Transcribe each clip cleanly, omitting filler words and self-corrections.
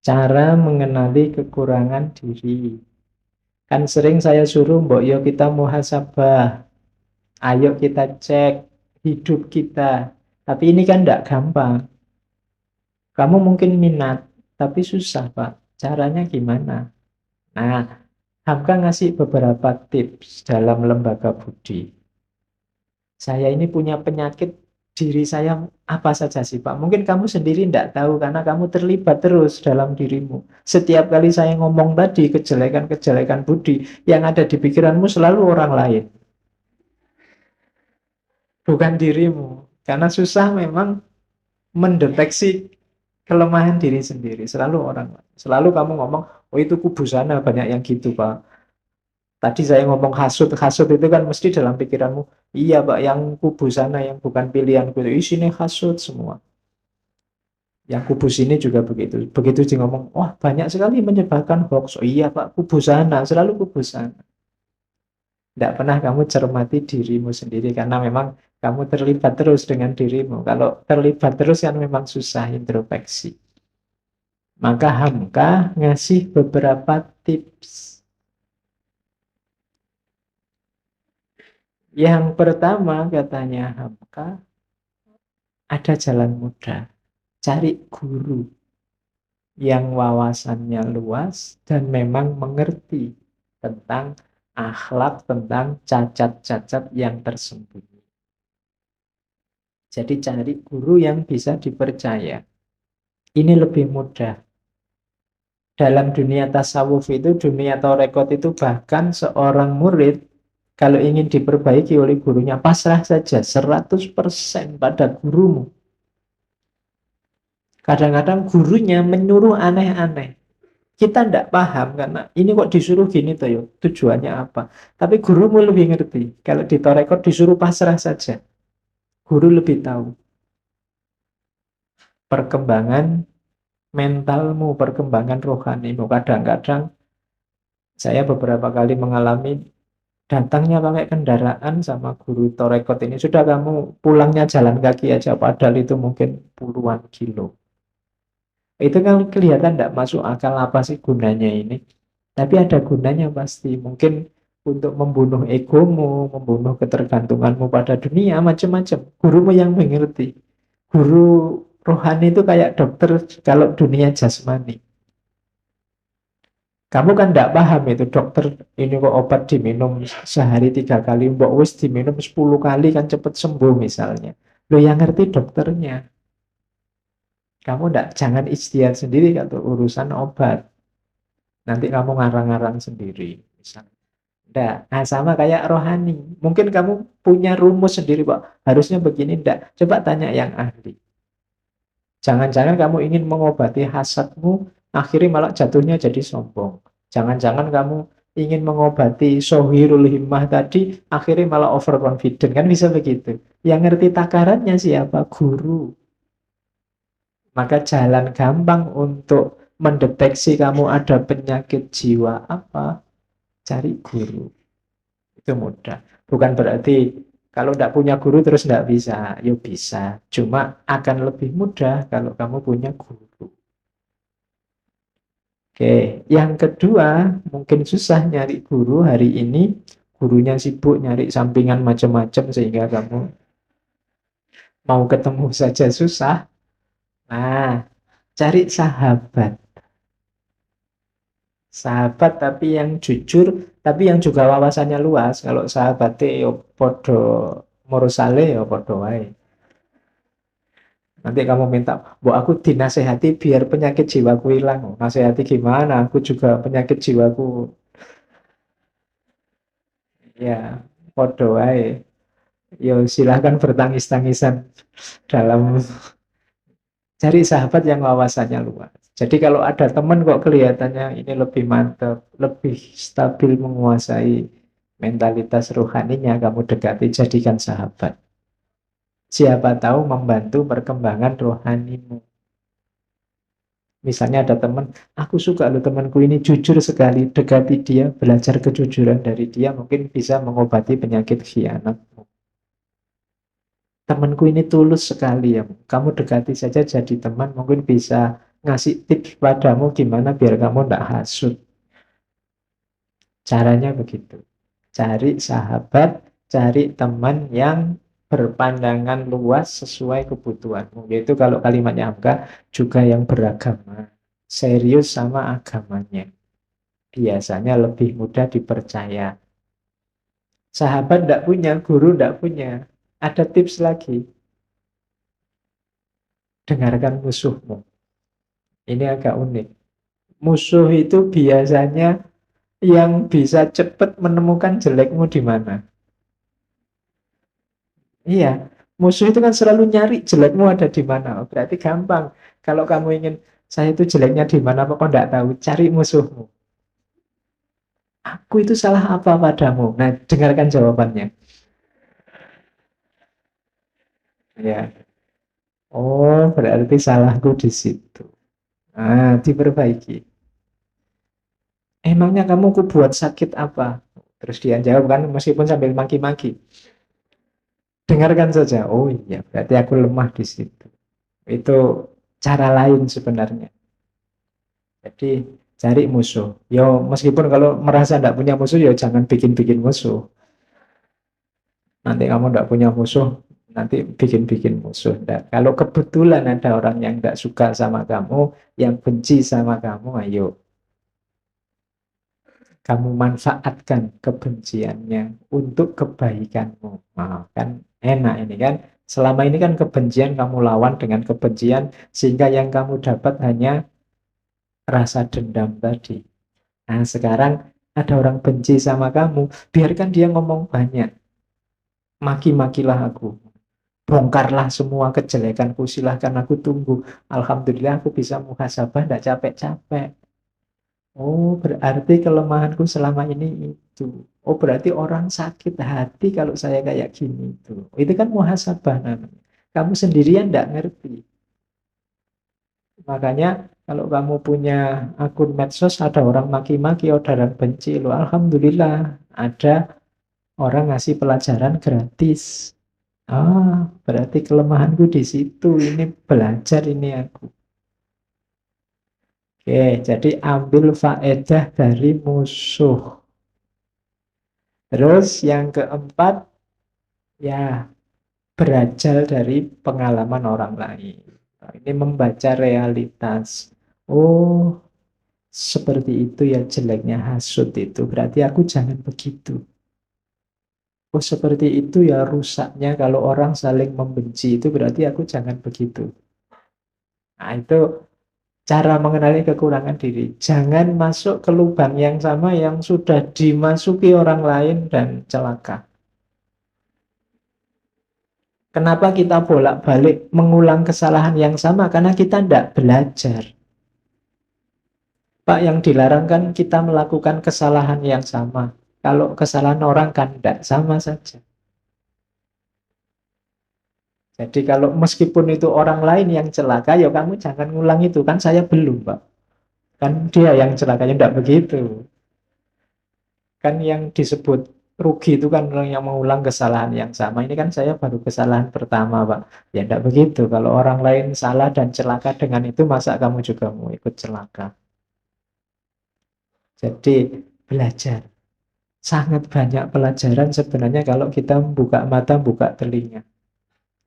Cara mengenali kekurangan diri. Kan sering saya suruh, mbok yo kita muhasabah. Ayo kita cek hidup kita. Tapi ini kan tidak gampang. Kamu mungkin minat, tapi susah, Pak. Caranya gimana? Nah, Hamka ngasih beberapa tips dalam lembaga budi. Saya ini punya penyakit diri saya apa saja sih, Pak? Mungkin kamu sendiri tidak tahu karena kamu terlibat terus dalam dirimu. Setiap kali saya ngomong tadi kejelekan-kejelekan budi, yang ada di pikiranmu selalu orang lain, bukan dirimu. Karena susah memang mendeteksi kelemahan diri sendiri. Selalu orang lain. Selalu kamu ngomong, oh itu kubu sana, banyak yang gitu, Pak. Tadi saya ngomong hasut, hasut itu kan mesti dalam pikiranmu, iya Pak, yang kubu sana, yang bukan pilihanku, itu isinya hasut semua. Yang kubu sini juga begitu. Begitu dia ngomong, wah banyak sekali menyebarkan hoax. Oh iya Pak, kubu sana, selalu kubu sana. Tidak pernah kamu cermati dirimu sendiri, karena memang kamu terlibat terus dengan dirimu. Kalau terlibat terus kan memang susah introspeksi. Maka Hamka ngasih beberapa tips. Yang pertama katanya Hamka, ada jalan mudah. Cari guru yang wawasannya luas dan memang mengerti tentang akhlak, tentang cacat-cacat yang tersembunyi. Jadi cari guru yang bisa dipercaya. Ini lebih mudah. Dalam dunia tasawuf itu, dunia tarekat itu, bahkan seorang murid kalau ingin diperbaiki oleh gurunya, pasrah saja 100% pada gurumu. Kadang-kadang gurunya menyuruh aneh-aneh. Kita tidak paham karena ini kok disuruh gini tuh yo, tujuannya apa. Tapi gurumu lebih ngerti. Kalau di torekot disuruh pasrah saja. Guru lebih tahu perkembangan mentalmu, perkembangan rohanimu. Kadang-kadang saya beberapa kali mengalami datangnya pakai kendaraan sama guru torekot ini. Sudah kamu pulangnya jalan kaki aja, padahal itu mungkin puluhan kilo. Itu kan kelihatan tidak masuk akal, apa sih gunanya ini. Tapi ada gunanya pasti. Mungkin untuk membunuh egomu, membunuh ketergantunganmu pada dunia, macam-macam. Gurumu yang mengerti. Guru rohani itu kayak dokter kalau dunia jasmani. Kamu kan tidak paham itu dokter, ini kok obat diminum sehari 3 kali, mbok wis diminum 10 kali kan cepet sembuh misalnya. Lo yang ngerti dokternya. Kamu tidak, jangan ijtihad sendiri kalau urusan obat. Nanti kamu ngarang-ngarang sendiri. Misalnya. Nggak. Nah, sama kayak rohani. Mungkin kamu punya rumus sendiri, Pak. Harusnya begini, enggak. Coba tanya yang ahli. Jangan-jangan kamu ingin mengobati hasadmu, akhirnya malah jatuhnya jadi sombong. Jangan-jangan kamu ingin mengobati sohirul himmah tadi, akhirnya malah overconfident. Kan bisa begitu. Yang ngerti takarannya siapa? Guru. Maka jalan gampang untuk mendeteksi kamu ada penyakit jiwa apa, cari guru. Itu mudah. Bukan berarti kalau tidak punya guru terus tidak bisa. Ya bisa. Cuma akan lebih mudah kalau kamu punya guru. Oke, yang kedua, mungkin susah nyari guru hari ini. Gurunya sibuk nyari sampingan macam-macam sehingga kamu mau ketemu saja susah. Nah, cari sahabat. Sahabat tapi yang jujur, tapi yang juga wawasannya luas. Kalau sahabatnya yo podo morosale yo podo wae. Nanti kamu minta, bu aku dinasehati biar penyakit jiwaku hilang. Nasehati gimana? Aku juga penyakit jiwaku. Ya, podo wae. Yo silahkan bertangis-tangisan dalam cari sahabat yang wawasannya luas. Jadi kalau ada teman kok kelihatannya ini lebih mantap, lebih stabil menguasai mentalitas rohaninya, kamu dekati, jadikan sahabat. Siapa tahu membantu perkembangan rohanimu. Misalnya ada teman, aku suka loh temanku ini jujur sekali, dekati dia, belajar kejujuran dari dia, mungkin bisa mengobati penyakit khianatmu. Temanku ini tulus sekali ya, kamu dekati saja jadi teman, mungkin bisa ngasih tips padamu gimana biar kamu tidak hasut. Caranya begitu. Cari sahabat, cari teman yang berpandangan luas sesuai kebutuhanmu. Yaitu kalau kalimatnya Hamka juga yang beragama, serius sama agamanya. Biasanya lebih mudah dipercaya. Sahabat tidak punya, guru tidak punya. Ada tips lagi, dengarkan musuhmu. Ini agak unik. Musuh itu biasanya yang bisa cepat menemukan jelekmu di mana. Iya, musuh itu kan selalu nyari jelekmu ada di mana. Oh, berarti gampang. Kalau kamu ingin saya itu jeleknya di mana, apa kau tidak tahu? Cari musuhmu. Aku itu salah apa padamu? Nah, dengarkan jawabannya. Ya, oh berarti salahku di situ. Ah, diperbaiki. Emangnya kamu ku buat sakit apa? Terus dia jawab kan meskipun sambil maki-maki. Dengarkan saja. Oh iya, berarti aku lemah di situ. Itu cara lain sebenarnya. Jadi cari musuh. Yo meskipun kalau merasa tidak punya musuh, yo jangan bikin-bikin musuh. Nanti kamu tidak punya musuh, nanti bikin-bikin musuh. Nggak. Kalau kebetulan ada orang yang tidak suka sama kamu, yang benci sama kamu, ayo kamu manfaatkan kebenciannya untuk kebaikanmu. Nah, kan enak ini kan. Selama ini kan kebencian kamu lawan dengan kebencian, sehingga yang kamu dapat hanya rasa dendam tadi. Nah, sekarang ada orang benci sama kamu, biarkan dia ngomong banyak. Maki-makilah aku. Bongkarlah semua kejelekanku, silahkan aku tunggu. Alhamdulillah aku bisa muhasabah, tidak capek-capek. Oh, berarti kelemahanku selama ini itu. Oh, berarti orang sakit hati kalau saya kayak gini itu. Itu kan muhasabah namanya. Kamu sendirian tidak ngerti. Makanya kalau kamu punya akun medsos, ada orang maki-maki, ada orang benci, lo alhamdulillah ada orang ngasih pelajaran gratis. Ah, berarti kelemahanku di situ. Ini belajar ini aku. Oke, jadi ambil faedah dari musuh. Terus yang keempat, ya belajar dari pengalaman orang lain. Nah, ini membaca realitas. Oh, seperti itu ya jeleknya hasut itu. Berarti aku jangan begitu. Oh, seperti itu ya rusaknya kalau orang saling membenci itu berarti aku jangan begitu. Nah, itu cara mengenali kekurangan diri. Jangan masuk ke lubang yang sama yang sudah dimasuki orang lain dan celaka. Kenapa kita bolak-balik mengulang kesalahan yang sama? Karena kita tidak belajar. Pak, yang dilarang kan kita melakukan kesalahan yang sama. Kalau kesalahan orang kan tidak sama saja. Jadi kalau meskipun itu orang lain yang celaka, ya kamu jangan ngulang itu. Kan saya belum, Pak. Kan dia yang celakanya tidak begitu. Kan yang disebut rugi itu kan orang yang mengulang kesalahan yang sama. Ini kan saya baru kesalahan pertama, Pak. Ya tidak begitu. Kalau orang lain salah dan celaka dengan itu, masa kamu juga mau ikut celaka? Jadi belajar. Sangat banyak pelajaran sebenarnya kalau kita buka mata, buka telinga.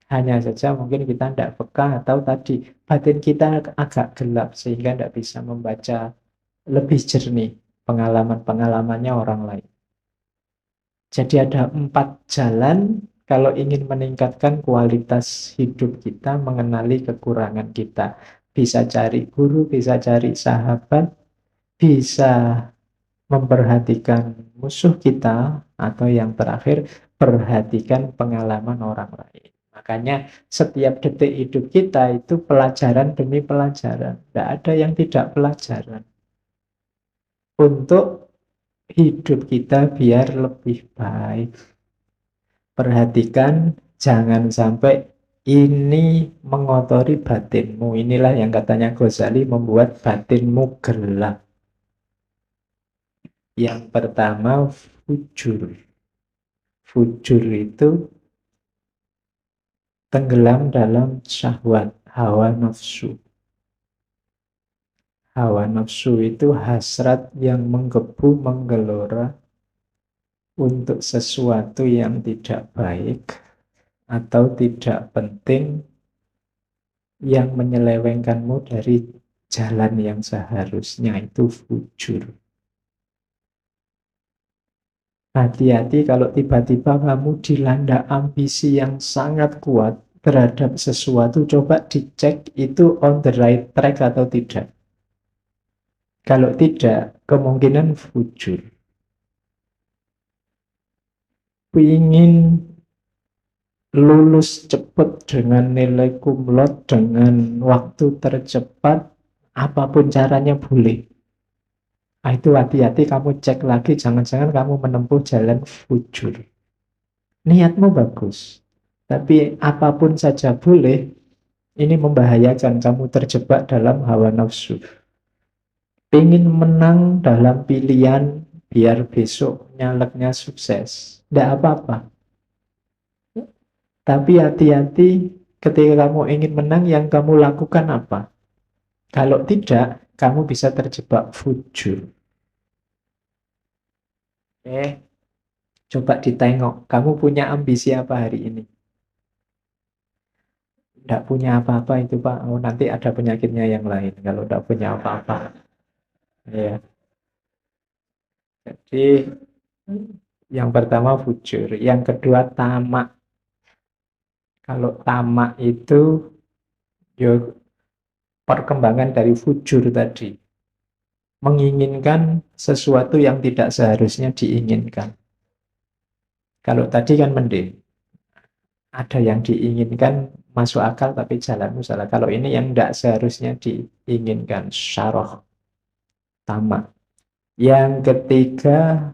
Hanya saja mungkin kita tidak peka atau tadi batin kita agak gelap sehingga tidak bisa membaca lebih jernih pengalaman-pengalamannya orang lain. Jadi ada 4 jalan kalau ingin meningkatkan kualitas hidup kita, mengenali kekurangan kita. Bisa cari guru, bisa cari sahabat, bisa memperhatikan musuh kita, atau yang terakhir, perhatikan pengalaman orang lain. Makanya setiap detik hidup kita itu pelajaran demi pelajaran. Tidak ada yang tidak pelajaran. Untuk hidup kita biar lebih baik. Perhatikan, jangan sampai ini mengotori batinmu. Inilah yang katanya Ghazali membuat batinmu gelap. Yang pertama, fujur. Fujur itu tenggelam dalam syahwat, hawa nafsu. Hawa nafsu itu hasrat yang menggebu, menggelora untuk sesuatu yang tidak baik atau tidak penting yang menyelewengkanmu dari jalan yang seharusnya, itu fujur. Hati-hati kalau tiba-tiba kamu dilanda ambisi yang sangat kuat terhadap sesuatu, coba dicek itu on the right track atau tidak. Kalau tidak, kemungkinan fujur. Ingin lulus cepat dengan nilai kumlot, dengan waktu tercepat, apapun caranya boleh. Nah, itu hati-hati, kamu cek lagi, jangan-jangan kamu menempuh jalan fujur. Niatmu bagus, tapi apapun saja boleh, ini membahayakan, kamu terjebak dalam hawa nafsu. Pengen menang dalam pilihan, biar besok nyaleknya sukses. Tidak apa-apa. Tapi hati-hati ketika kamu ingin menang, yang kamu lakukan apa? Kalau tidak, kamu bisa terjebak fujur. Coba ditengok, kamu punya ambisi apa hari ini? Tidak punya apa-apa itu Pak. Oh, nanti ada penyakitnya yang lain kalau tidak punya apa-apa. Ya. Jadi yang pertama fujur, yang kedua tamak. Kalau tamak itu ya perkembangan dari fujur tadi. Menginginkan sesuatu yang tidak seharusnya diinginkan. Kalau tadi kan mending. Ada yang diinginkan masuk akal tapi jalanmu salah. Kalau ini yang tidak seharusnya diinginkan, syarah, tamak. Yang ketiga,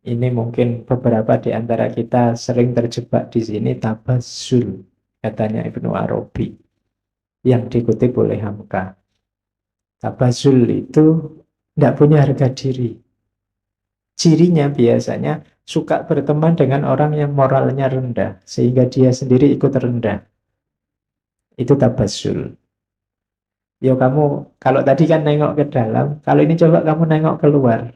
ini mungkin beberapa di antara kita sering terjebak di sini, tabazzul, katanya Ibnu Arabi, yang dikutip oleh Hamka. Tabazzul itu tidak punya harga diri. Cirinya biasanya suka berteman dengan orang yang moralnya rendah, sehingga dia sendiri ikut rendah. Itu tabazzul. Yo kamu, kalau tadi kan nengok ke dalam, kalau ini coba kamu nengok keluar.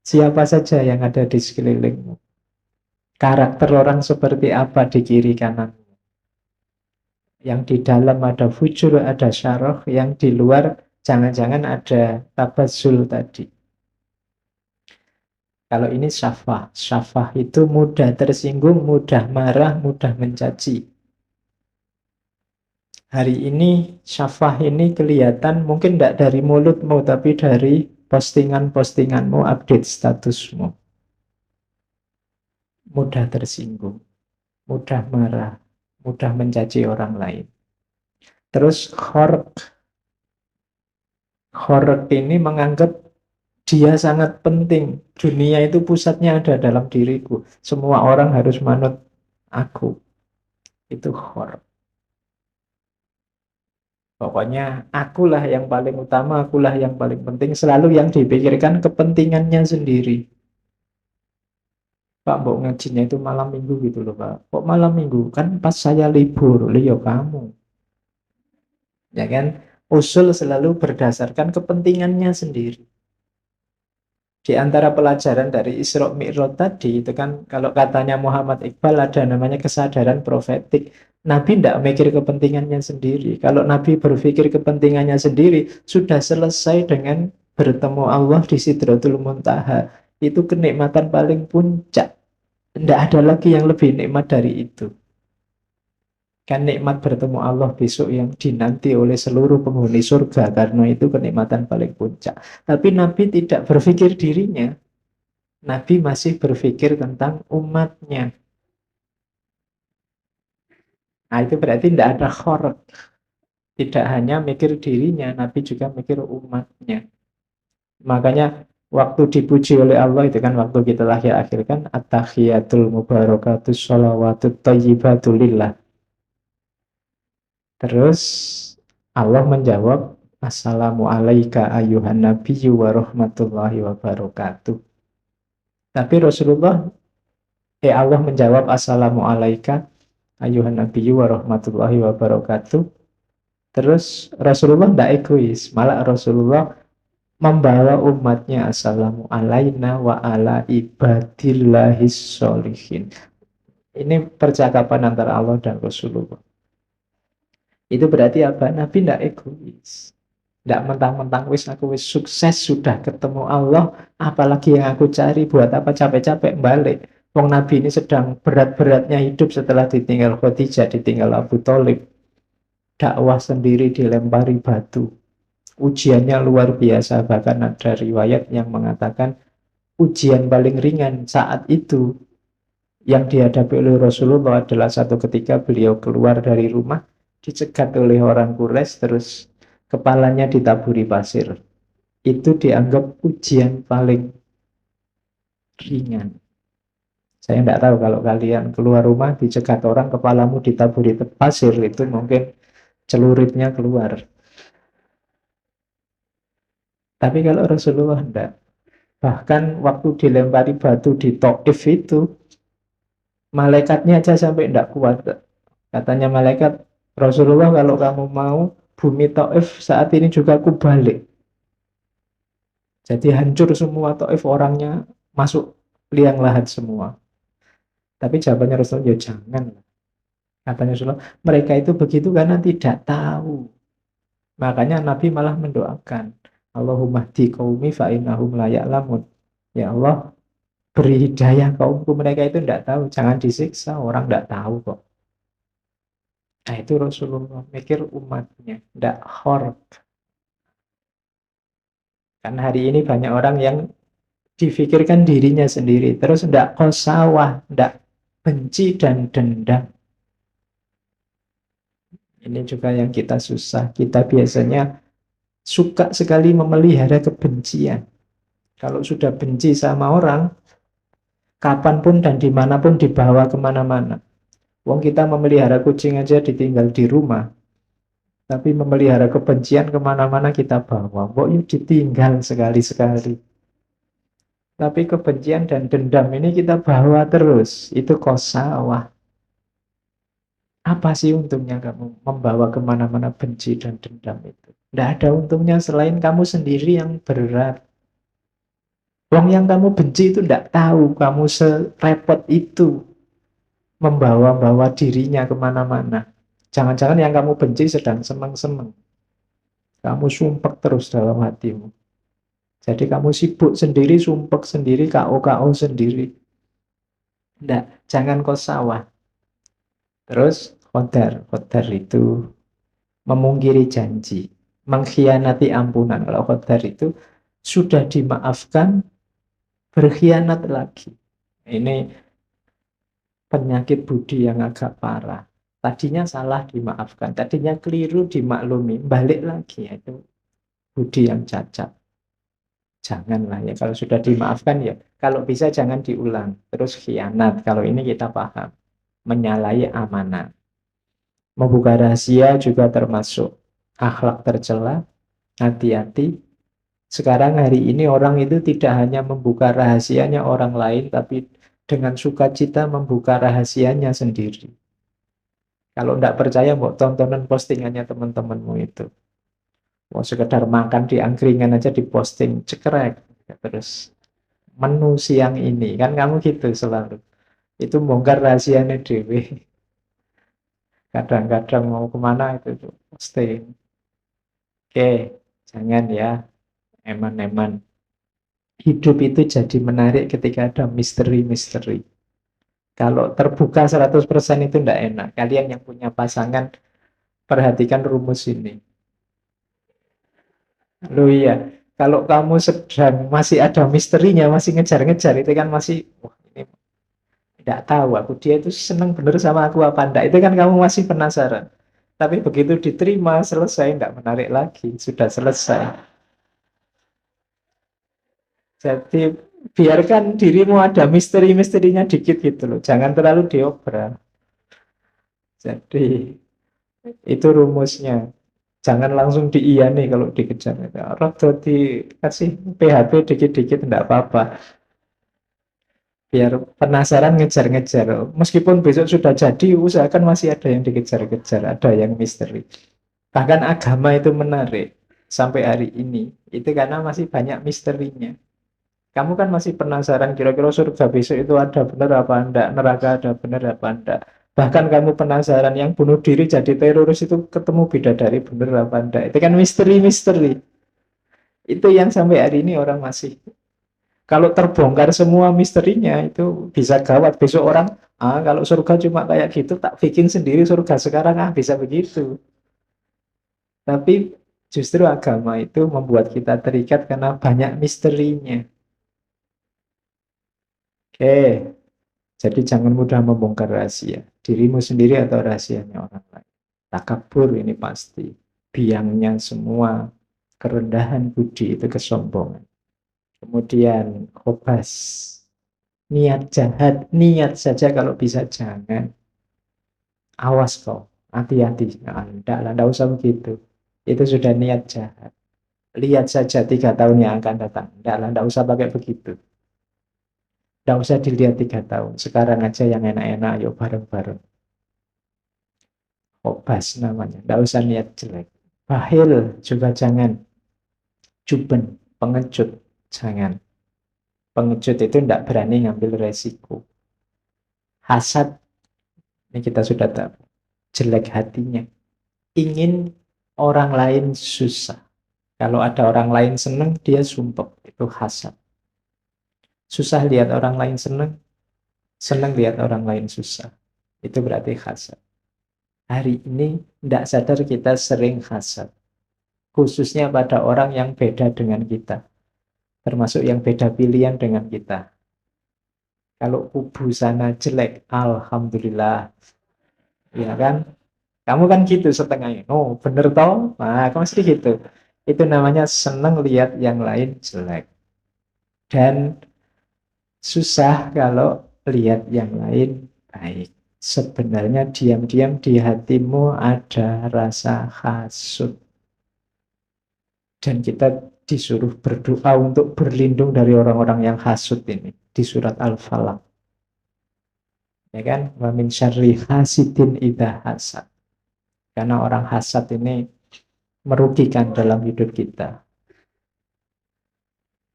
Siapa saja yang ada di sekelilingmu? Karakter orang seperti apa di kiri kanan? Yang di dalam ada fujur, ada syarah, yang di luar jangan-jangan ada tabazzul tadi. Kalau ini syafah. Syafah itu mudah tersinggung, mudah marah, mudah mencaci. Hari ini syafah ini kelihatan mungkin tidak dari mulutmu, tapi dari postingan-postinganmu, update statusmu. Mudah tersinggung, mudah marah, mudah mencaci orang lain. Terus khorq. Khorq ini menganggap dia sangat penting. Dunia itu pusatnya ada dalam diriku. Semua orang harus manut aku. Itu khorq. Pokoknya akulah yang paling utama, akulah yang paling penting. Selalu yang dipikirkan kepentingannya sendiri. Pak, mbok ngajinya itu malam minggu gitu loh Pak. Kok malam minggu? Kan pas saya libur. Lihat kamu. Ya kan? Usul selalu berdasarkan kepentingannya sendiri. Di antara pelajaran dari Isra Mi'raj tadi, itu kan kalau katanya Muhammad Iqbal ada namanya kesadaran profetik. Nabi tidak mikir kepentingannya sendiri. Kalau Nabi berpikir kepentingannya sendiri, sudah selesai dengan bertemu Allah di Sidratul Muntaha. Itu kenikmatan paling puncak. Tidak ada lagi yang lebih nikmat dari itu. Kan nikmat bertemu Allah besok yang dinanti oleh seluruh penghuni surga, karena itu kenikmatan paling puncak. Tapi Nabi tidak berpikir dirinya. Nabi masih berpikir tentang umatnya. Nah itu berarti tidak ada khorq. Tidak hanya mikir dirinya, Nabi juga mikir umatnya. Makanya waktu dipuji oleh Allah itu kan waktu kita lahir akhir kan at-tahiyatul mubarakatus sholawatut thayyibatu lillah. Terus Allah menjawab, Assalamu alayka ayuhan nabiyyu wa rahmatullahi wa barakatuh. Tapi Allah menjawab Assalamu alayka ayuhan nabiyyu wa rahmatullahi wa barakatuh. Terus Rasulullah tidak egois, malah Rasulullah membawa umatnya assalamu alaina wa ala ibadillahis sholihin. Ini percakapan antara Allah dan Rasulullah. Itu berarti apa? Nabi tidak egois. Tidak mentang-mentang wis aku wis sukses sudah ketemu Allah, apalagi yang aku cari, buat apa capek-capek balik. Wong Nabi ini sedang berat-beratnya hidup setelah ditinggal Khadijah, ditinggal Abu Thalib. Dakwah sendiri dilempari batu. Ujiannya luar biasa, bahkan ada riwayat yang mengatakan ujian paling ringan saat itu yang dihadapi oleh Rasulullah adalah satu ketika beliau keluar dari rumah, dicegat oleh orang Quraisy, terus kepalanya ditaburi pasir. Itu dianggap ujian paling ringan. Saya tidak tahu kalau kalian keluar rumah dicegat orang, kepalamu ditaburi pasir, itu mungkin celuritnya keluar. Tapi kalau Rasulullah tidak. Bahkan waktu dilempari batu di Taif itu, malaikatnya aja sampai tidak kuat. Katanya malaikat, Rasulullah kalau kamu mau, bumi Taif saat ini juga aku balik. Jadi hancur semua Taif, orangnya masuk liang lahat semua. Tapi jawabannya Rasulullah, ya jangan. Katanya Rasulullah, mereka itu begitu karena tidak tahu. Makanya Nabi malah mendoakan, Allahumma hdi qaumi fa innahum la ya'lamun. Ya Allah, beri hidayah kaumku, mereka itu tidak tahu. Jangan disiksa, orang tidak tahu kok. Nah itu Rasulullah mikir umatnya, tidak hork. Kan hari ini banyak orang yang difikirkan dirinya sendiri, terus tidak kosawah, tidak benci dan dendam. Ini juga yang kita susah. Kita biasanya suka sekali memelihara kebencian. Kalau sudah benci sama orang, kapanpun dan dimanapun dibawa kemana-mana. Wong kita memelihara kucing aja ditinggal di rumah, tapi memelihara kebencian kemana-mana kita bawa. Kok yuk ditinggal sekali-sekali. Tapi kebencian dan dendam ini kita bawa terus. Itu kosawah. Apa sih untungnya kamu membawa kemana-mana benci dan dendam itu? Tidak ada untungnya selain kamu sendiri yang berat. Wong yang kamu benci itu tidak tahu kamu serepot itu membawa-bawa dirinya kemana-mana. Jangan-jangan yang kamu benci sedang senang-senang. Kamu sumpek terus dalam hatimu. Jadi kamu sibuk sendiri, sumpek sendiri, KO-KO sendiri. Tidak, jangan kau sawah. Terus qadar itu memungkiri janji, mengkhianati ampunan. Kalau qadar itu sudah dimaafkan, berkhianat lagi. Ini penyakit budi yang agak parah. Tadinya salah dimaafkan, tadinya keliru dimaklumi, balik lagi. Itu budi yang cacat. Janganlah ya, kalau sudah dimaafkan ya, kalau bisa jangan diulang. Terus khianat, kalau ini kita paham. Menyalahi amanah. Membuka rahasia juga termasuk akhlak tercela. Hati-hati. Sekarang hari ini orang itu tidak hanya membuka rahasianya orang lain, tapi dengan sukacita membuka rahasianya sendiri. Kalau tidak percaya, mau tontonan postingannya teman-temanmu itu. Mau sekedar makan di angkringan aja diposting, cekrek. Terus menu siang ini, kan kamu gitu selalu. Itu bongkar rahasianya dewe. Kadang-kadang mau kemana itu posting. Oke, jangan ya, eman-eman. Hidup itu jadi menarik ketika ada misteri-misteri. Kalau terbuka 100% itu tidak enak. Kalian yang punya pasangan, perhatikan rumus ini. Loh iya, kalau kamu sedang masih ada misterinya, masih ngejar-ngejar, itu kan masih, wah ini tidak tahu aku, dia itu senang bener sama aku apa enggak, itu kan kamu masih penasaran. Tapi begitu diterima, selesai, tidak menarik lagi, sudah selesai. Jadi biarkan dirimu ada misteri-misterinya dikit gitu loh, jangan terlalu diobral. Jadi itu rumusnya. Jangan langsung diiyani kalau dikejar. Rada dikasih PHP dikit-dikit tidak apa-apa. Biar penasaran ngejar-ngejar. Meskipun besok sudah jadi, usahakan masih ada yang dikejar-kejar, ada yang misteri. Bahkan agama itu menarik. sampai hari ini, itu karena masih banyak misterinya. Kamu kan masih penasaran kira-kira surga besok itu ada benar apa enggak, neraka ada benar apa enggak. Bahkan kamu penasaran yang bunuh diri jadi teroris itu ketemu bidadari benar apa enggak. Itu kan misteri-misteri. Itu yang sampai hari ini orang masih. Kalau terbongkar semua misterinya itu bisa gawat. Besok orang, kalau surga cuma kayak gitu, tak bikin sendiri surga sekarang, bisa begitu. Tapi justru agama itu membuat kita terikat karena banyak misterinya. Oke. Jadi jangan mudah membongkar rahasia dirimu sendiri atau rahasianya orang lain. Takabur ini pasti. Biangnya semua kerendahan budi itu kesombongan. Kemudian khobas. Niat jahat, niat saja kalau bisa jangan. Awas kau, hati-hati. Enggak usah begitu. Itu sudah niat jahat. Lihat saja 3 tahun yang akan datang. Enggak usah pakai begitu. Enggak usah dilihat 3 tahun. Sekarang aja yang enak-enak, ayo bareng-bareng. Obas namanya, nggak usah niat jelek. Bahil juga jangan. Juben, pengecut, jangan. Pengecut itu nggak berani ngambil resiko. Hasad, ini kita sudah tahu. Jelek hatinya. Ingin orang lain susah. Kalau ada orang lain seneng, dia sumpah. Itu hasad. Susah lihat orang lain seneng, seneng lihat orang lain susah. Itu berarti hasad. Hari ini tidak sadar kita sering hasad. Khususnya pada orang yang beda dengan kita. Termasuk yang beda pilihan dengan kita. Kalau kubu sana jelek, alhamdulillah. Ya kan? Kamu kan gitu setengahnya. Oh, bener toh? Nah, kamu mesti gitu. Itu namanya seneng lihat yang lain jelek. Dan susah kalau lihat yang lain baik. Sebenarnya diam-diam di hatimu ada rasa hasut. Dan kita disuruh berdoa untuk berlindung dari orang-orang yang hasut ini. Di surat Al-Falaq. Ya kan? Wa min syarri hasidin idza hasad. Karena orang hasad ini merugikan dalam hidup kita.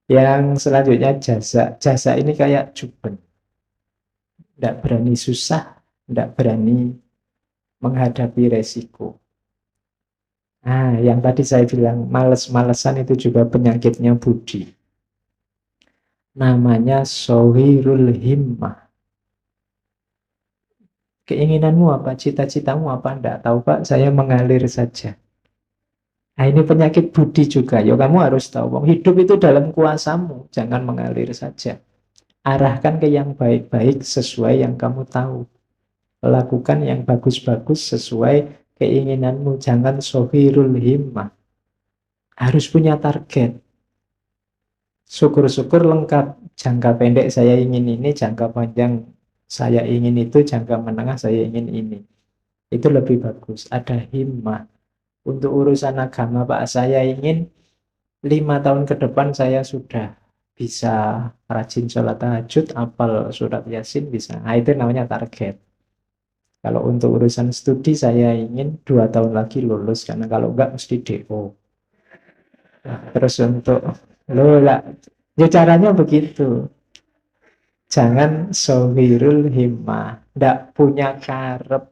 Yang selanjutnya jasa. Jasa ini kayak juben. Tidak berani susah, tidak berani menghadapi resiko. Nah, yang tadi saya bilang males-malesan itu juga penyakitnya budi. Namanya sohirul himmah. Keinginanmu apa? Cita-citamu apa? Enggak tahu Pak, saya mengalir saja. Nah, ini penyakit budi juga. Ya, kamu harus tahu. Hidup itu dalam kuasamu. Jangan mengalir saja. Arahkan ke yang baik-baik sesuai yang kamu tahu. Lakukan yang bagus-bagus sesuai keinginanmu. Jangan sohirul himmah. Harus punya target. Syukur-syukur lengkap. Jangka pendek saya ingin ini, jangka panjang saya ingin itu, jangka menengah saya ingin ini. Itu lebih bagus. Ada himmah. Untuk urusan agama, Pak, saya ingin 5 tahun ke depan saya sudah bisa rajin sholat tahajud, hafal surat Yasin bisa. Nah, itu namanya target. Kalau untuk urusan studi, saya ingin 2 tahun lagi lulus, karena kalau enggak mesti DO. Nah, terus untuk lola, ya caranya begitu. Jangan sohirul himmah, ndak punya karep.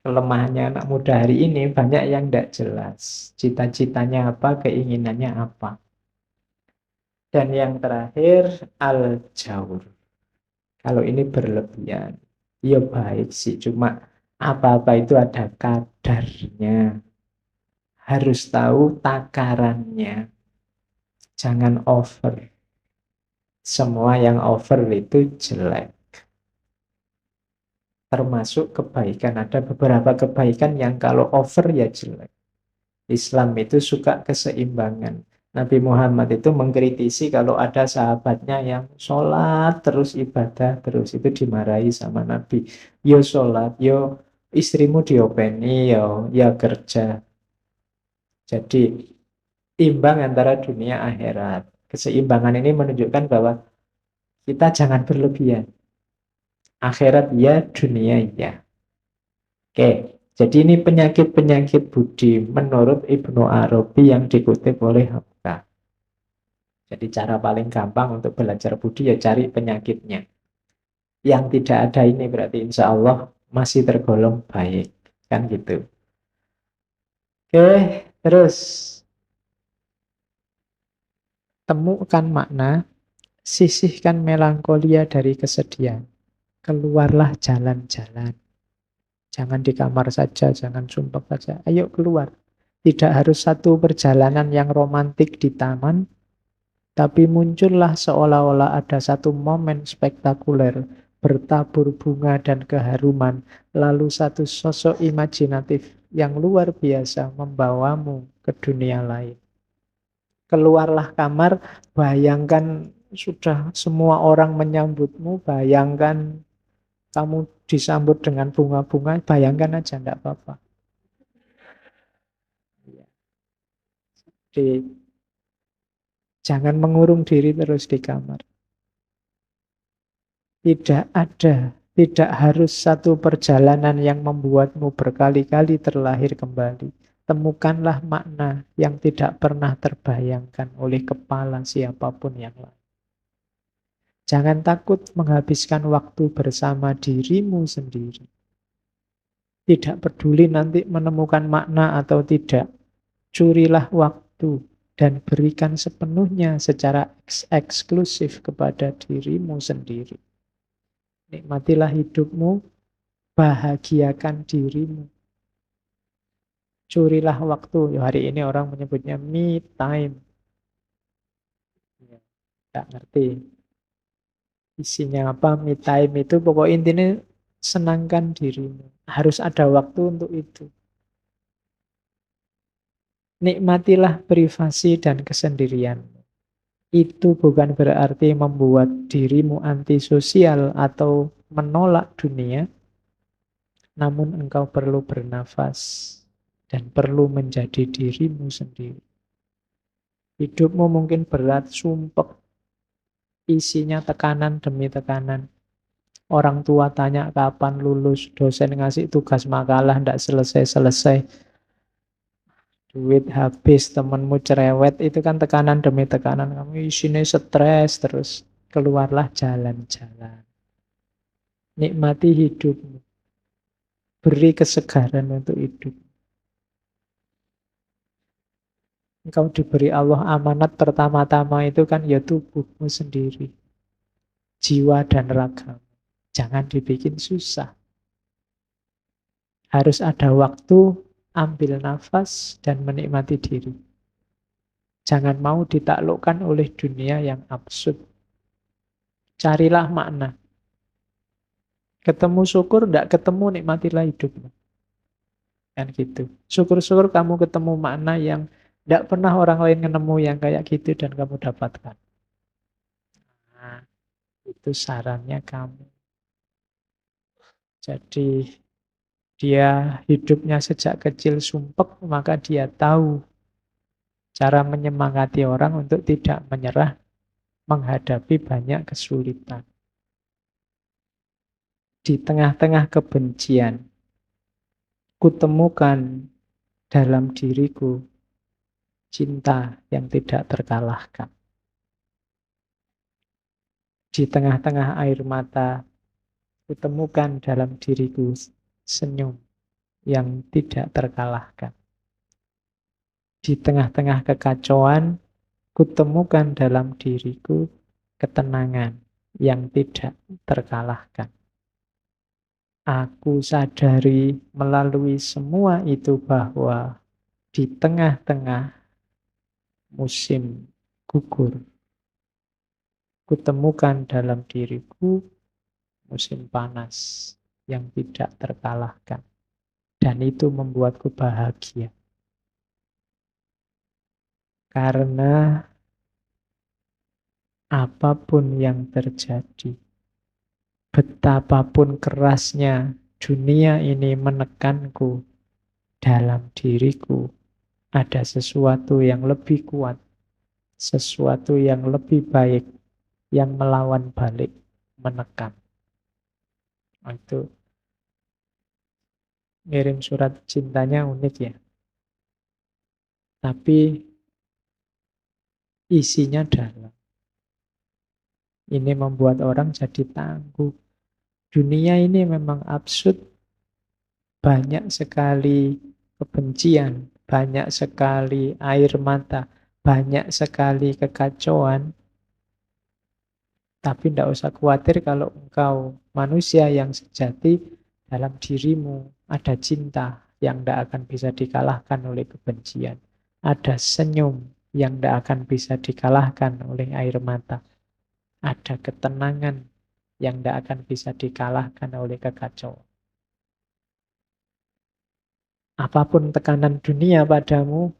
Kelemahannya anak muda hari ini banyak yang tidak jelas. Cita-citanya apa, keinginannya apa. Dan yang terakhir, al-jaur. Kalau ini berlebihan, ya baik sih, cuma apa-apa itu ada kadarnya. Harus tahu takarannya. Jangan over. Semua yang over itu jelek. Termasuk kebaikan. Ada beberapa kebaikan yang kalau over ya jelek. Islam itu suka keseimbangan. Nabi Muhammad itu mengkritisi kalau ada sahabatnya yang sholat terus ibadah terus, itu dimarahi sama Nabi. Yo sholat, yo istrimu diopeni, yo ya kerja. Jadi imbang antara dunia akhirat. Keseimbangan ini menunjukkan bahwa kita jangan berlebihan. Akhirat ya, dunia ya. Oke. Jadi ini penyakit-penyakit budi menurut Ibnu Arabi yang dikutip oleh Hamka. Jadi cara paling gampang untuk belajar budi ya cari penyakitnya. Yang tidak ada ini berarti insya Allah masih tergolong baik. Kan gitu. Oke, terus temukan makna, sisihkan melankolia dari kesedihan. Keluarlah jalan-jalan. Jangan di kamar saja, jangan sumpah saja. Ayo keluar. Tidak harus satu perjalanan yang romantik di taman, tapi muncullah seolah-olah ada satu momen spektakuler, bertabur bunga dan keharuman, lalu satu sosok imajinatif yang luar biasa membawamu ke dunia lain. Keluarlah kamar, bayangkan sudah semua orang menyambutmu, bayangkan kamu disambut dengan bunga-bunga, bayangkan aja, enggak apa-apa. Jangan mengurung diri terus di kamar. Tidak harus satu perjalanan yang membuatmu berkali-kali terlahir kembali. Temukanlah makna yang tidak pernah terbayangkan oleh kepala siapapun yang lain. Jangan takut menghabiskan waktu bersama dirimu sendiri. Tidak peduli nanti menemukan makna atau tidak. Curilah waktu dan berikan sepenuhnya secara eksklusif kepada dirimu sendiri. Nikmatilah hidupmu, bahagiakan dirimu. Curilah waktu. Hari ini orang menyebutnya me time. Ya, tak ngerti isinya apa me time itu. Pokok intinya senangkan dirimu. Harus ada waktu untuk itu. Nikmatilah privasi dan kesendirian. Itu bukan berarti membuat dirimu antisosial atau menolak dunia, namun engkau perlu bernafas dan perlu menjadi dirimu sendiri. Hidupmu mungkin berat, sumpek, isinya tekanan demi tekanan. Orang tua tanya kapan lulus, dosen ngasih tugas makalah ndak selesai-selesai, duit habis, temenmu cerewet, itu kan tekanan demi tekanan. Kamu isinya stres terus. Keluarlah jalan-jalan. Nikmati hidupmu. Beri kesegaran untuk hidup. Engkau diberi Allah amanat pertama-tama itu kan ya tubuhmu sendiri. Jiwa dan raga. Jangan dibikin susah. Harus ada waktu, ambil nafas, dan menikmati diri. Jangan mau ditaklukkan oleh dunia yang absurd. Carilah makna. Ketemu syukur, tidak ketemu, nikmatilah hidupmu. Kan gitu. Syukur-syukur kamu ketemu makna yang tidak pernah orang lain ketemu yang kayak gitu dan kamu dapatkan. Nah, itu sarannya kamu. Jadi dia hidupnya sejak kecil sumpek, maka dia tahu cara menyemangati orang untuk tidak menyerah menghadapi banyak kesulitan. Di tengah-tengah kebencian, kutemukan dalam diriku cinta yang tidak terkalahkan. Di tengah-tengah air mata, kutemukan dalam diriku senyum yang tidak terkalahkan. Di tengah-tengah kekacauan, kutemukan dalam diriku ketenangan yang tidak terkalahkan. Aku sadari melalui semua itu bahwa di tengah-tengah musim gugur, kutemukan dalam diriku musim panas yang tidak terkalahkan. Dan itu membuatku bahagia. Karena apapun yang terjadi, betapapun kerasnya dunia ini menekanku, dalam diriku ada sesuatu yang lebih kuat, sesuatu yang lebih baik, yang melawan balik, menekan. Itu Ngirim surat cintanya unik ya. Tapi isinya dalam. Ini membuat orang jadi tangguh. Dunia ini memang absurd. Banyak sekali kebencian, banyak sekali air mata, banyak sekali kekacauan. Tapi tidak usah khawatir kalau engkau manusia yang sejati, dalam dirimu ada cinta yang tidak akan bisa dikalahkan oleh kebencian. Ada senyum yang tidak akan bisa dikalahkan oleh air mata. Ada ketenangan yang tidak akan bisa dikalahkan oleh kekacauan. Apapun tekanan dunia padamu,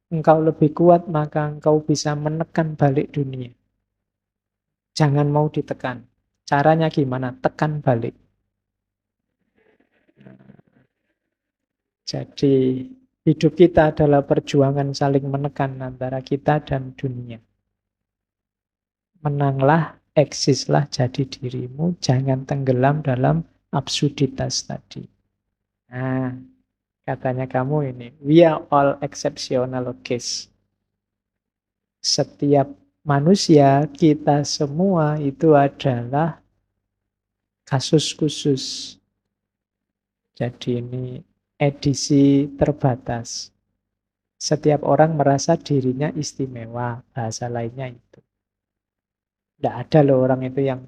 engkau lebih kuat, maka engkau bisa menekan balik dunia. Jangan mau ditekan. Caranya gimana? Tekan balik. Jadi hidup kita adalah perjuangan saling menekan antara kita dan dunia. Menanglah, eksislah jadi dirimu, jangan tenggelam dalam absurditas tadi. Nah, katanya kamu ini, we are all exceptional case. Setiap manusia, kita semua itu adalah kasus khusus. Jadi ini edisi terbatas. Setiap orang merasa dirinya istimewa, bahasa lainnya itu. Tidak ada loh orang itu yang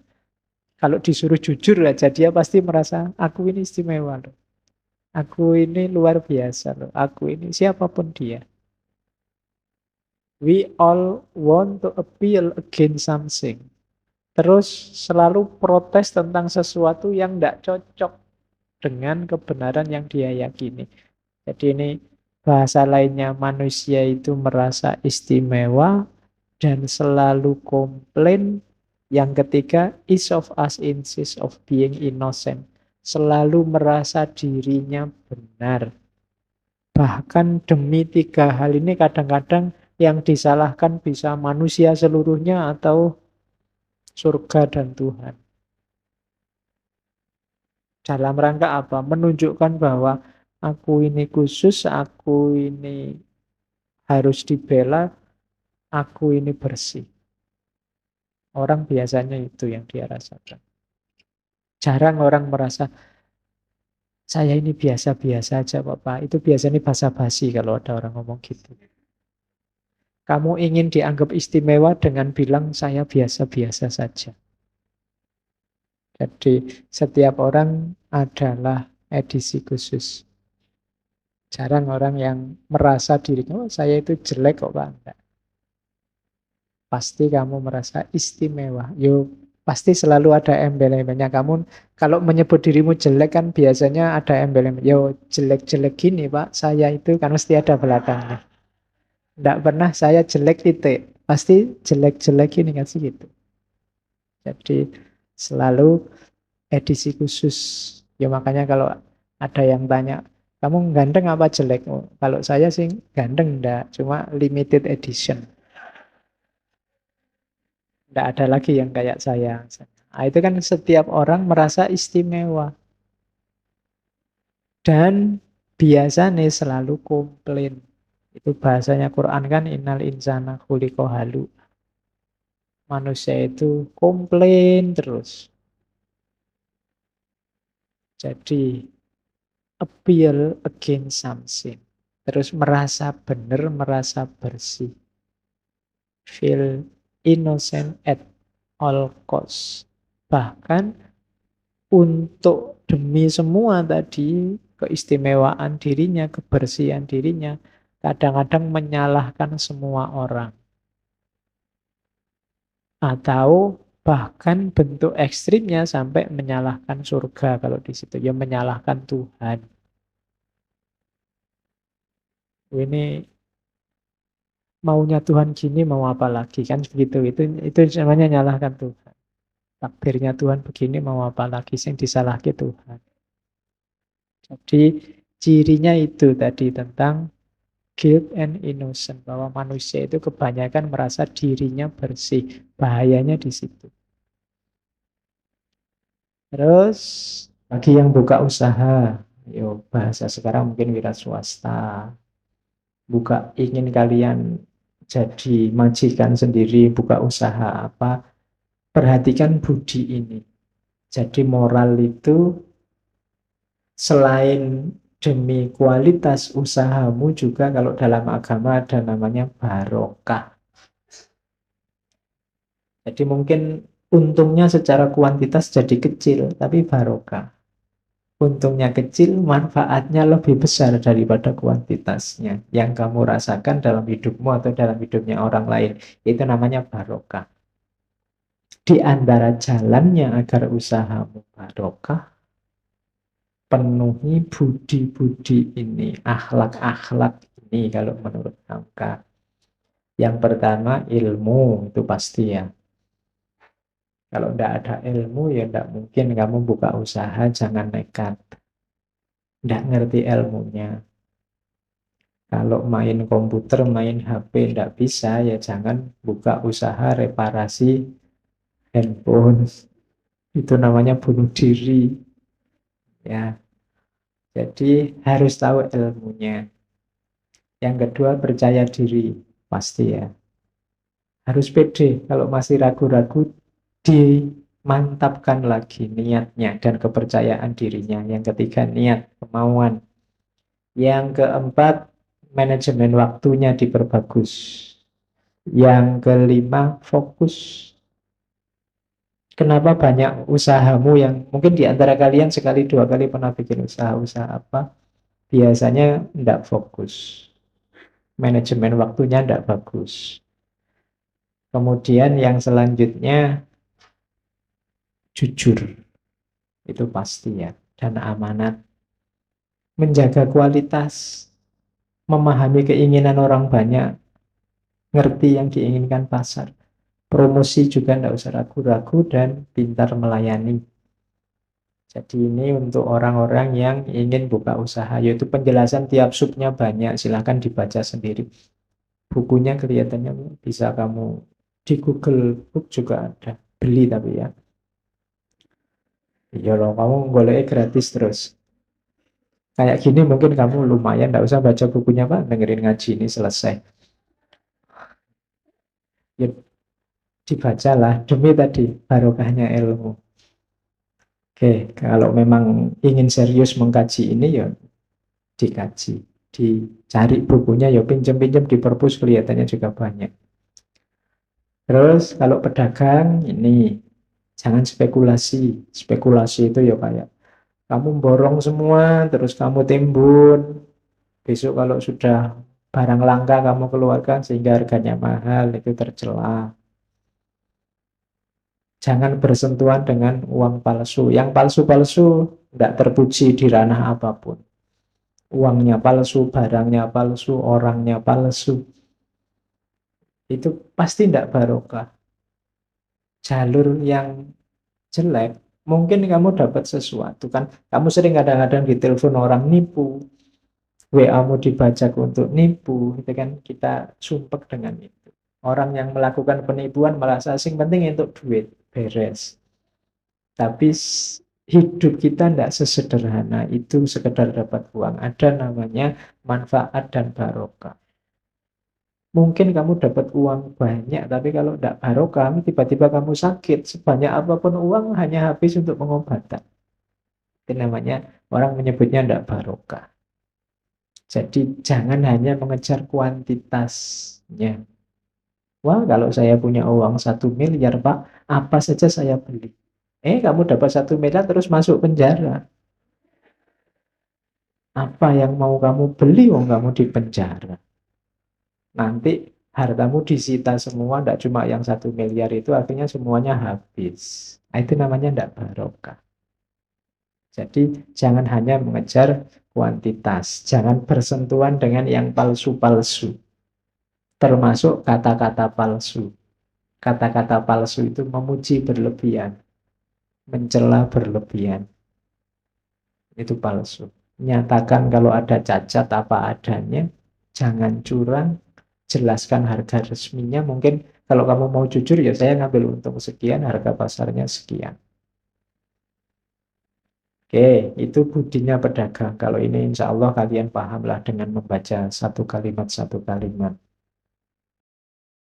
kalau disuruh jujur aja dia pasti merasa aku ini istimewa loh. Aku ini luar biasa loh. Aku ini siapapun dia. We all want to appeal against something. Terus selalu protes tentang sesuatu yang tidak cocok dengan kebenaran yang dia yakini. Jadi ini bahasa lainnya manusia itu merasa istimewa dan selalu komplain. Yang ketiga, each of us insists of being innocent. Selalu merasa dirinya benar. Bahkan demi tiga hal ini kadang-kadang yang disalahkan bisa manusia seluruhnya atau surga dan Tuhan. Dalam rangka apa? Menunjukkan bahwa aku ini khusus, aku ini harus dibela, aku ini bersih. Orang biasanya itu yang dia rasakan. Jarang orang merasa, saya ini biasa-biasa aja Bapak. Itu biasanya basa-basi kalau ada orang ngomong gitu. Kamu ingin dianggap istimewa dengan bilang saya biasa-biasa saja. Jadi setiap orang adalah edisi khusus. Jarang orang yang merasa dirinya, oh saya itu jelek kok Pak. Enggak. Pasti kamu merasa istimewa. Yuk, pasti selalu ada embel-embelnya. Kamu kalau menyebut dirimu jelek kan biasanya ada embel-embel. Yo, jelek-jelek gini Pak, saya itu kan mesti ada belakangnya. Tidak pernah saya jelek titik. Pasti jelek-jelek gini kan sih gitu. Jadi selalu edisi khusus. Ya makanya kalau ada yang tanya, kamu ganteng apa jelek? Oh, kalau saya sih ganteng enggak, cuma limited edition. Tidak ada lagi yang kayak saya. Nah, itu kan setiap orang merasa istimewa. Dan biasanya selalu komplain. Itu bahasanya Quran kan innal insana khuliqa halu. Manusia itu komplain terus. Jadi appeal against something. Terus merasa benar, merasa bersih. Feel innocent at all cost. Bahkan untuk demi semua tadi, keistimewaan dirinya, kebersihan dirinya, kadang-kadang menyalahkan semua orang. Atau bahkan bentuk ekstrimnya sampai menyalahkan surga kalau di situ. Ya menyalahkan Tuhan. Ini maunya Tuhan gini mau apa lagi kan begitu. Itu namanya nyalahkan Tuhan. Takdirnya Tuhan begini mau apa lagi yang disalahkan Tuhan. Jadi cirinya itu tadi tentang guilt and innocent, bahwa manusia itu kebanyakan merasa dirinya bersih. Bahayanya di situ. Terus bagi yang buka usaha, Yo, bahasa sekarang mungkin wira swasta. Ingin kalian jadi majikan sendiri, buka usaha apa, perhatikan budi ini. Jadi moral itu selain demi kualitas usahamu juga kalau dalam agama ada namanya barokah. Jadi mungkin untungnya secara kuantitas jadi kecil, tapi barokah. Untungnya kecil, manfaatnya lebih besar daripada kuantitasnya. Yang kamu rasakan dalam hidupmu atau dalam hidupnya orang lain. Itu namanya barokah. Di antara jalannya agar usahamu barokah, penuhi budi-budi ini, akhlak-akhlak ini kalau menurut Hamka. Yang pertama ilmu, itu pasti ya. Kalau tidak ada ilmu ya tidak mungkin kamu buka usaha, jangan nekat. Tidak ngerti ilmunya. Kalau main komputer, main HP tidak bisa ya jangan buka usaha reparasi handphone. Itu namanya bunuh diri. Ya, jadi harus tahu ilmunya. Yang kedua percaya diri, pasti ya. Harus pede. Kalau masih ragu-ragu, dimantapkan lagi niatnya dan kepercayaan dirinya. Yang ketiga niat, kemauan. Yang keempat manajemen waktunya diperbagus. Yang kelima fokus. Kenapa banyak usahamu yang mungkin di antara kalian sekali dua kali pernah bikin usaha-usaha apa, biasanya tidak fokus. Manajemen waktunya tidak bagus. Kemudian yang selanjutnya jujur. Itu pasti ya. Dan amanat. Menjaga kualitas. Memahami keinginan orang banyak. Ngerti yang diinginkan pasar. Promosi juga tidak usah ragu-ragu dan pintar melayani. Jadi ini untuk orang-orang yang ingin buka usaha. Yaitu penjelasan tiap subnya banyak. Silahkan dibaca sendiri. Bukunya kelihatannya bisa kamu di Google Book juga ada. Beli tapi ya. Ya loh, kamu boleh gratis terus. Kayak gini mungkin kamu lumayan, nggak usah baca bukunya Pak, dengerin ngaji ini selesai. Ya dibacalah demi tadi barokahnya ilmu. Oke, kalau memang ingin serius mengkaji ini ya dikaji, dicari bukunya ya pinjam-pinjam di perpus kelihatannya juga banyak. Terus kalau pedagang ini jangan spekulasi. Spekulasi itu ya kayak kamu borong semua terus kamu timbun. Besok kalau sudah barang langka kamu keluarkan sehingga harganya mahal, itu tercela. Jangan bersentuhan dengan uang palsu. Yang palsu-palsu tidak terpuji di ranah apapun. Uangnya palsu, barangnya palsu, orangnya palsu. Itu pasti tidak barokah. Jalur yang jelek, mungkin kamu dapat sesuatu kan. Kamu sering kadang-kadang ditelepon orang nipu, WA-mu dibajak untuk nipu, itu kan kita sumpek dengan itu. Orang yang melakukan penipuan merasa asing penting untuk duit, beres. Tapi hidup kita tidak sesederhana itu sekedar dapat uang. Ada namanya manfaat dan barokah. Mungkin kamu dapat uang banyak, tapi kalau tidak barokah, tiba-tiba kamu sakit. Sebanyak apapun uang hanya habis untuk pengobatan. Itu namanya, orang menyebutnya tidak barokah. Jadi jangan hanya mengejar kuantitasnya. Wah, kalau saya punya uang 1 miliar, Pak, apa saja saya beli. Kamu dapat 1 miliar terus masuk penjara. Apa yang mau kamu beli, wong kamu di penjara. Nanti hartamu disita semua, tidak cuma yang 1 miliar itu, akhirnya semuanya habis. Nah, itu namanya tidak barokah. Jadi jangan hanya mengejar kuantitas, jangan bersentuhan dengan yang palsu-palsu. Termasuk kata-kata palsu. Kata-kata palsu itu memuji berlebihan, mencela berlebihan. Itu palsu. Nyatakan kalau ada cacat apa adanya, jangan curang, jelaskan harga resminya. Mungkin kalau kamu mau jujur, ya saya ngambil untung sekian, harga pasarnya sekian. Oke, itu budinya pedagang. Kalau ini insya Allah kalian pahamlah dengan membaca satu kalimat.